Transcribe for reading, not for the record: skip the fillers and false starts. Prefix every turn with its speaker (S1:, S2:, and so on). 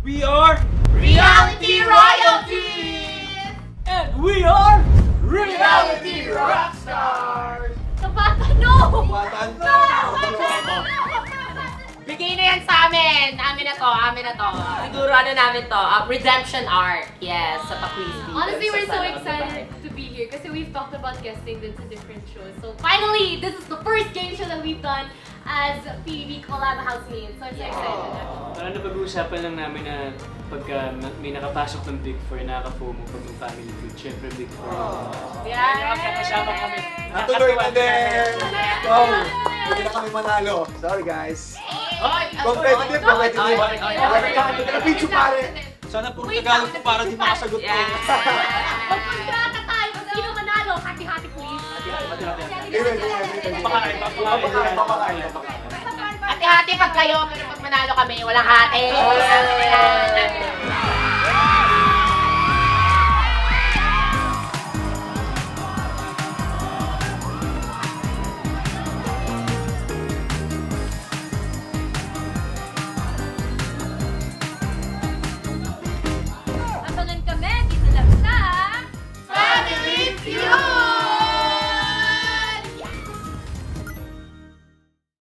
S1: We are
S2: Reality Royalties!
S1: and we are
S2: Reality Rockstars! Kabata, no! Bigay na yan sa amin! Amin na to. Siguro ano namin to, redemption arc. Yes, sa Paquiz.
S3: Honestly, we're so excited to be here kasi we've talked about guesting din sa different shows. So finally, this is the first game show that we've done as PBB Collab Housemates. So I'm so excited.
S1: Parang napag-uusapan lang namin na pagka may nakapasok ng Big Four, nakaka-FOMO pag may family food. Siyempre, Big Four. Nakakasama kami.
S4: Natuloy na din! Go! Hindi na kami manalo. Sorry guys. Competitive. Video pare!
S1: Sana puro Tagalog ko para di makasagot ko.
S3: Magkontrata tayo! Kung sino manalo, hati-hati please!
S2: Hati-hati pag kayo, pero pag manalo kami, walang hati.